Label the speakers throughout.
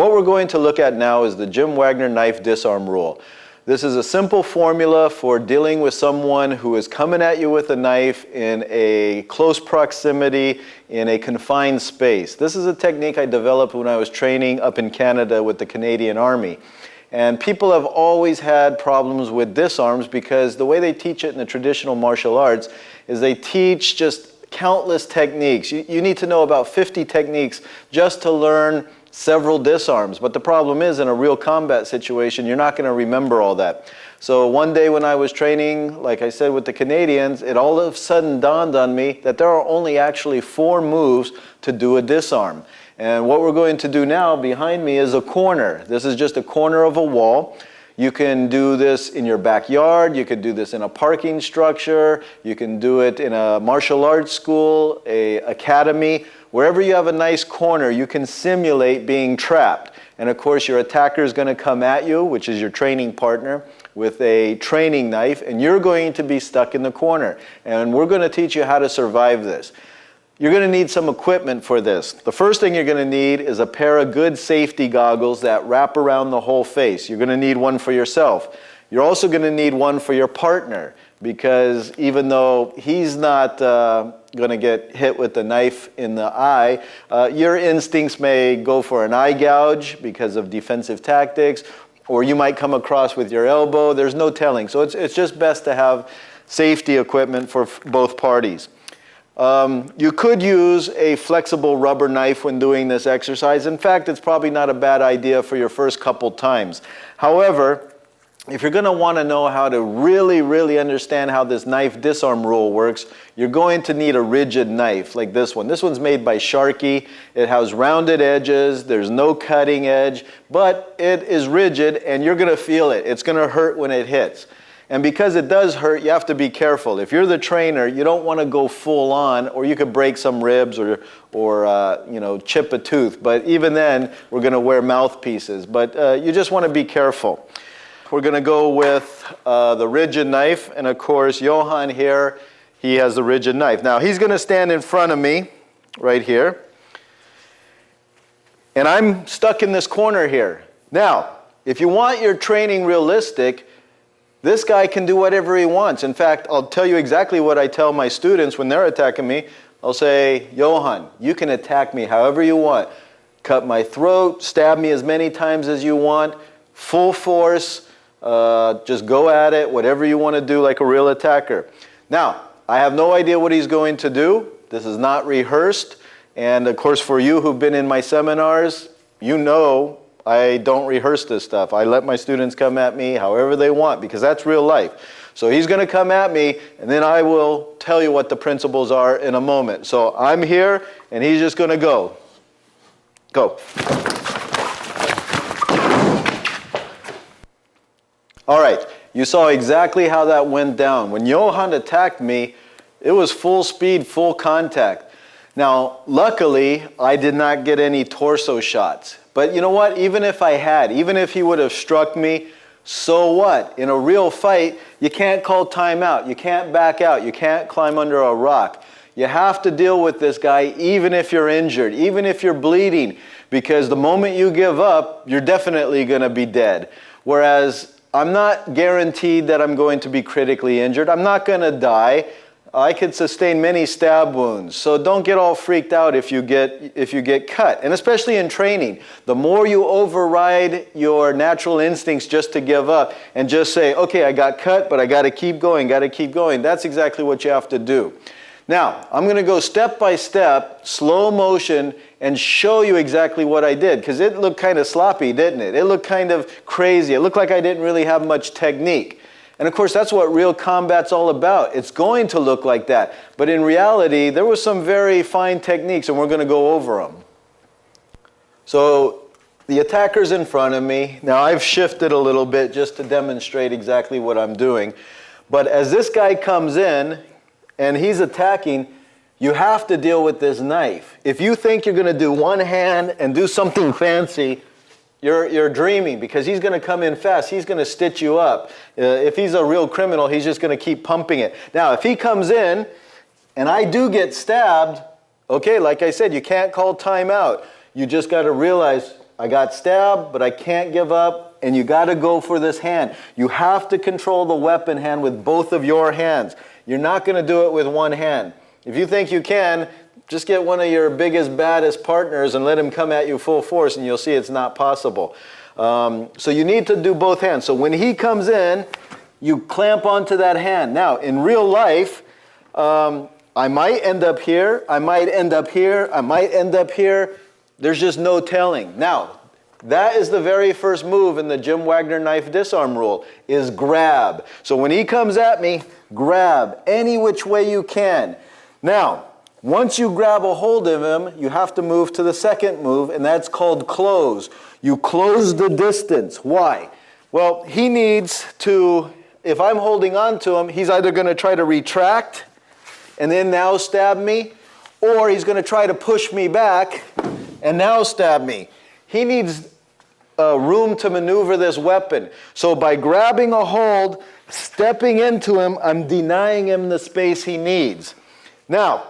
Speaker 1: What we're going to look at now is the Jim Wagner knife disarm rule. This is a simple formula for dealing with someone who is coming at you with a knife in a close proximity, in a confined space. This is a technique I developed when I was training up in Canada with the Canadian Army. And people have always had problems with disarms because the way they teach it in the traditional martial arts is they teach just countless techniques. You need to know about 50 techniques just to learn several disarms. But the problem is, in a real combat situation, you're not going to remember all that. So one day when I was training, like I said, with the Canadians, it all of a sudden dawned on me that there are only actually 4 moves to do a disarm. And what we're going to do now behind me is a corner. This is just a corner of a wall. You can do this in your backyard, you could do this in a parking structure, you can do it in a martial arts school, a academy. Wherever you have a nice corner, you can simulate being trapped. And of course, your attacker is going to come at you, which is your training partner, with a training knife, and you're going to be stuck in the corner. And we're going to teach you how to survive this. You're going to need some equipment for this. The first thing you're going to need is a pair of good safety goggles that wrap around the whole face. You're going to need one for yourself. You're also going to need one for your partner, because even though he's not going to get hit with the knife in the eye, your instincts may go for an eye gouge because of defensive tactics, or you might come across with your elbow. There's no telling. So it's just best to have safety equipment for both parties. You could use a flexible rubber knife when doing this exercise. In fact, it's probably not a bad idea for your first couple times. However, if you're going to want to know how to really understand how this knife disarm rule works, you're going to need a rigid knife like this one. This one's made by Sharkey. It has rounded edges. There's no cutting edge, but it is rigid and you're going to feel it. It's going to hurt when it hits. And because it does hurt, you have to be careful. If you're the trainer, you don't want to go full on, or you could break some ribs or chip a tooth. But even then, we're going to wear mouthpieces. But you just want to be careful. We're going to go with the rigid knife. And of course, Johan here, he has the rigid knife. Now, he's going to stand in front of me right here. And I'm stuck in this corner here. Now, if you want your training realistic, this guy can do whatever he wants. In fact, I'll tell you exactly what I tell my students when they're attacking me. I'll say, Johan, you can attack me however you want. Cut my throat, stab me as many times as you want, full force, just go at it, whatever you want to do like a real attacker. Now, I have no idea what he's going to do. This is not rehearsed. And of course, for you who've been in my seminars, you know I don't rehearse this stuff. I let my students come at me however they want, because that's real life. So he's going to come at me, and then I will tell you what the principles are in a moment. So I'm here, and he's just going to go. Go. All right, you saw exactly how that went down. When Johan attacked me, it was full speed, full contact. Now, luckily, I did not get any torso shots. But you know what? Even if I had, even if he would have struck me, so what? In a real fight, you can't call timeout. You can't back out. You can't climb under a rock. You have to deal with this guy even if you're injured, even if you're bleeding, because the moment you give up, you're definitely going to be dead. Whereas I'm not guaranteed that I'm going to be critically injured. I'm not going to die. I could sustain many stab wounds. So don't get all freaked out if you get cut. And especially in training, the more you override your natural instincts just to give up and just say, okay, I got cut, but I got to keep going, that's exactly what you have to do. Now, I'm going to go step by step, slow motion, and show you exactly what I did, because it looked kind of sloppy, didn't it? It looked kind of crazy. It looked like I didn't really have much technique. And of course, that's what real combat's all about. It's going to look like that. But in reality, there were some very fine techniques, and we're going to go over them. So the attacker's in front of me. Now, I've shifted a little bit just to demonstrate exactly what I'm doing. But as this guy comes in, and he's attacking, you have to deal with this knife. If you think you're going to do one hand and do something fancy, you're dreaming, because he's going to come in fast. He's going to stitch you up. If he's a real criminal, he's just going to keep pumping it. Now, if he comes in and I do get stabbed, okay, like I said, you can't call timeout. You just got to realize I got stabbed, but I can't give up, and you got to go for this hand. You have to control the weapon hand with both of your hands. You're not going to do it with one hand. If you think you can, just get one of your biggest, baddest partners and let him come at you full force, and you'll see it's not possible. So you need to do both hands. So when he comes in, you clamp onto that hand. Now, in real life, I might end up here, I might end up here, I might end up here. There's just no telling. Now, that is the very first move in the Jim Wagner knife disarm rule, is grab. So when he comes at me, grab any which way you can. Now, once you grab a hold of him, you have to move to the second move, and that's called close. You close the distance. Why? Well, he needs to, if I'm holding on to him, he's either going to try to retract and then now stab me, or he's going to try to push me back and now stab me. He needs room to maneuver this weapon. So by grabbing a hold, stepping into him, I'm denying him the space he needs. Now,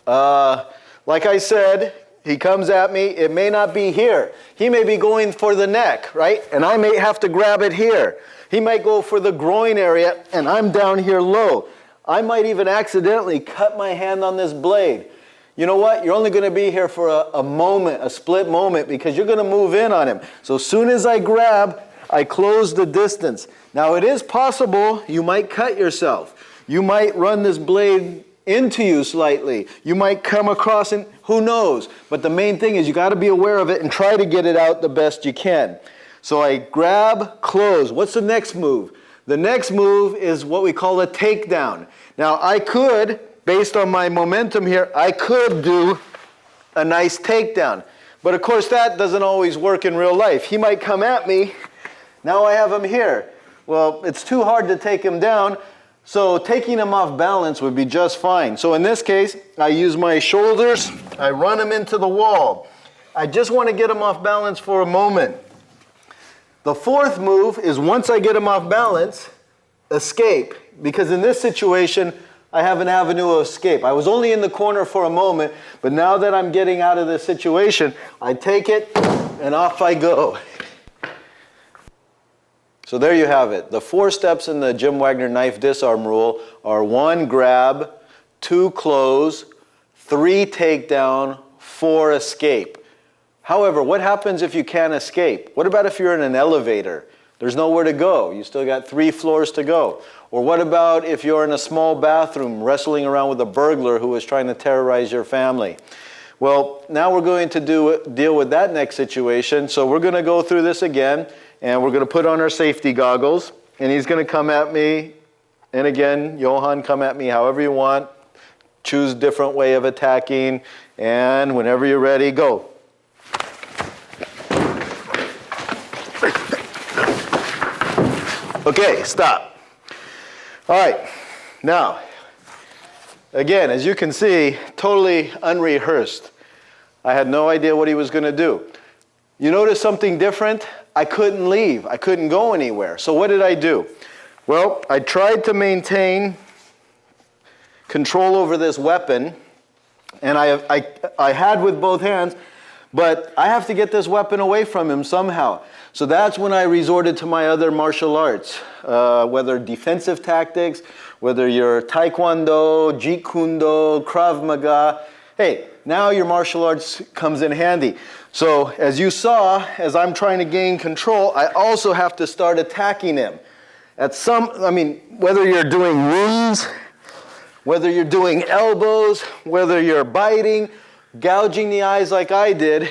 Speaker 1: like I said, he comes at me, it may not be here. He may be going for the neck, right? And I may have to grab it here. He might go for the groin area, and I'm down here low. I might even accidentally cut my hand on this blade. You know what? You're only going to be here for a moment, a split moment, because you're going to move in on him. So as soon as I grab, I close the distance. Now, it is possible you might cut yourself. You might run this blade into you slightly. You might come across, and who knows? But the main thing is you got to be aware of it and try to get it out the best you can. So I grab, close. What's the next move? The next move is what we call a takedown. Now I could, based on my momentum here, I could do a nice takedown. But of course that doesn't always work in real life. He might come at me. Now I have him here. Well, it's too hard to take him down. So taking him off balance would be just fine. So in this case, I use my shoulders, I run him into the wall. I just want to get him off balance for a moment. The fourth move is once I get him off balance, escape. Because in this situation, I have an avenue of escape. I was only in the corner for a moment, but now that I'm getting out of this situation, I take it and off I go. So there you have it. The 4 steps in the Jim Wagner knife disarm rule are 1, grab, 2, close, 3, takedown, 4, escape. However, what happens if you can't escape? What about if you're in an elevator? There's nowhere to go. You still got 3 floors to go. Or what about if you're in a small bathroom wrestling around with a burglar who is trying to terrorize your family? Well, now we're going to deal with that next situation. So we're going to go through this again. And we're going to put on our safety goggles, and he's going to come at me. And again, Johan, come at me however you want. Choose a different way of attacking. And whenever you're ready, go. Okay, stop. All right. Now, again, as you can see, totally unrehearsed. I had no idea what he was going to do. You notice something different? I couldn't leave. I couldn't go anywhere. So what did I do? Well, I tried to maintain control over this weapon, and I had with both hands, but I have to get this weapon away from him somehow. So that's when I resorted to my other martial arts, whether defensive tactics, whether you're Taekwondo, Jeet Kune Do, Krav Maga. Hey, now your martial arts comes in handy. So as you saw, as I'm trying to gain control, I also have to start attacking him. Whether you're doing knees, whether you're doing elbows, whether you're biting, gouging the eyes like I did,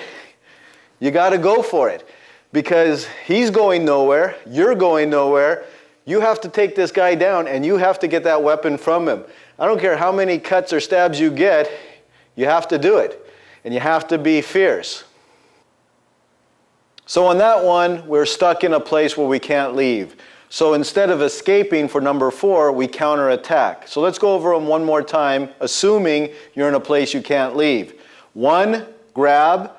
Speaker 1: you got to go for it. Because he's going nowhere, you're going nowhere. You have to take this guy down, and you have to get that weapon from him. I don't care how many cuts or stabs you get, you have to do it. And you have to be fierce. So on that one, we're stuck in a place where we can't leave. So instead of escaping for number 4, we counterattack. So let's go over them one more time, assuming you're in a place you can't leave. 1, grab.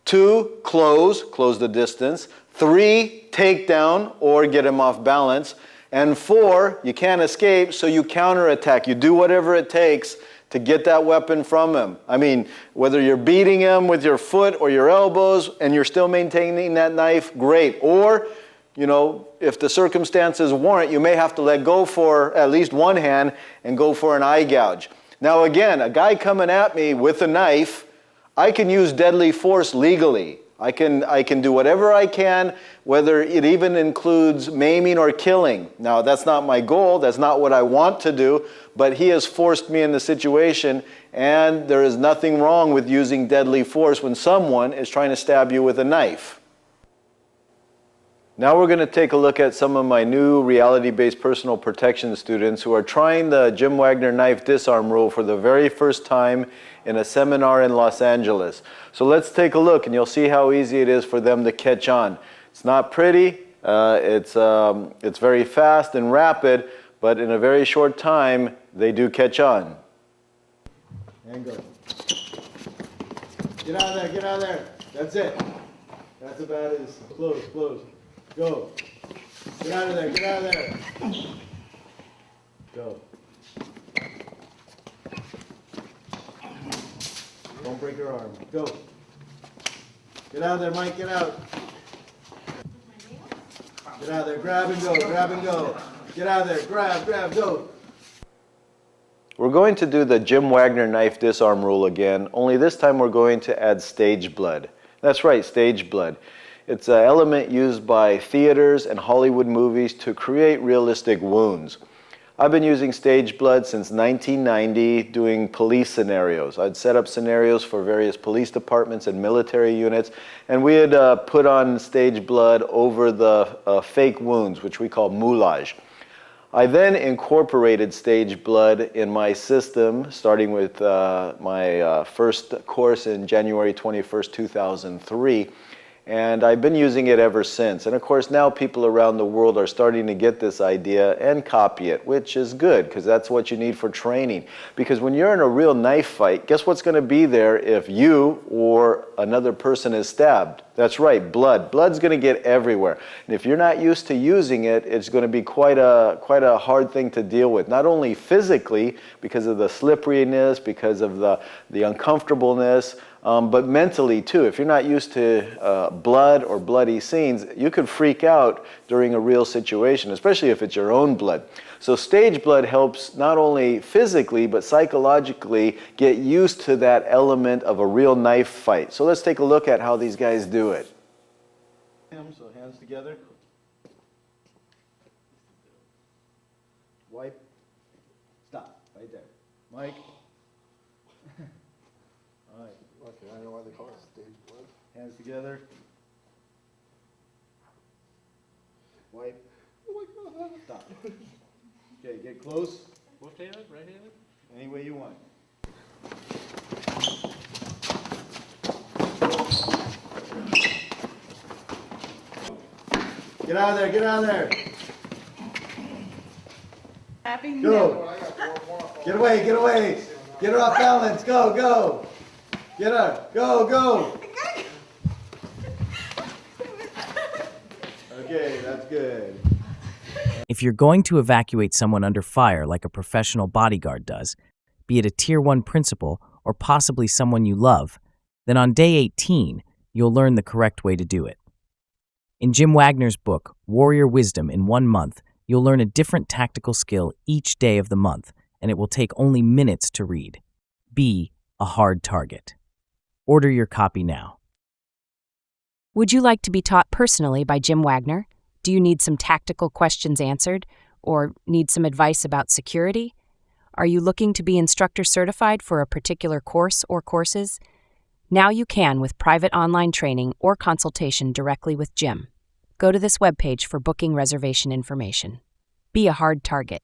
Speaker 1: 2, close the distance. 3, takedown or get him off balance. And 4, you can't escape, so you counterattack. You do whatever it takes to get that weapon from him. I mean, whether you're beating him with your foot or your elbows and you're still maintaining that knife, great. Or, you know, if the circumstances warrant, you may have to let go for at least one hand and go for an eye gouge. Now again, a guy coming at me with a knife, I can use deadly force legally. I can do whatever I can, whether it even includes maiming or killing. Now, that's not my goal. That's not what I want to do. But he has forced me in the situation, and there is nothing wrong with using deadly force when someone is trying to stab you with a knife. Now we're going to take a look at some of my new reality-based personal protection students who are trying the Jim Wagner knife disarm rule for the very first time in a seminar in Los Angeles. So let's take a look and you'll see how easy it is for them to catch on. It's not pretty, it's very fast and rapid, but in a very short time they do catch on. And go. Get out of there, get out of there. That's it. That's about it. Close, close. Go. Get out of there, get out of there. Go. Don't break your arm. Go. Get out of there, Mike, get out. Get out of there, grab and go, grab and go. Get out of there, grab, go. We're going to do the Jim Wagner knife disarm rule again, only this time we're going to add stage blood. That's right, stage blood. It's an element used by theaters and Hollywood movies to create realistic wounds. I've been using stage blood since 1990 doing police scenarios. I'd set up scenarios for various police departments and military units, and we had put on stage blood over the fake wounds, which we call moulage. I then incorporated stage blood in my system, starting with my first course in January 21st, 2003. And I've been using it ever since. And of course, now people around the world are starting to get this idea and copy it, which is good, because that's what you need for training. Because when you're in a real knife fight, guess what's going to be there if you or another person is stabbed? That's right, blood. Blood's going to get everywhere. And if you're not used to using it, it's going to be quite a hard thing to deal with. Not only physically, because of the slipperiness, because of the uncomfortableness, but mentally too. If you're not used to blood or bloody scenes, you could freak out during a real situation, especially if it's your own blood. So stage blood helps not only physically, but psychologically get used to that element of a real knife fight. So let's take a look at how these guys do it. So hands together. Wipe. Stop. Right there. Mike. All right.
Speaker 2: Okay, I know why they call it stage blood.
Speaker 1: Hands together. Wipe.
Speaker 2: Oh my God.
Speaker 1: Stop. Okay, get close.
Speaker 3: Left-handed, right-handed?
Speaker 1: Any way you want. Get out of there, get out of there.
Speaker 4: Happy
Speaker 1: Go. Get away, get away. Get her off balance. Go, go. Get her. Go, go. Okay, that's good.
Speaker 5: If you're going to evacuate someone under fire like a professional bodyguard does, be it a Tier 1 principal or possibly someone you love, then on day 18, you'll learn the correct way to do it. In Jim Wagner's book, Warrior Wisdom in 1 month, you'll learn a different tactical skill each day of the month, and it will take only minutes to read. Be a hard target. Order your copy now.
Speaker 6: Would you like to be taught personally by Jim Wagner? Do you need some tactical questions answered, or need some advice about security? Are you looking to be instructor certified for a particular course or courses? Now you can with private online training or consultation directly with Jim. Go to this webpage for booking reservation information. Be a hard target.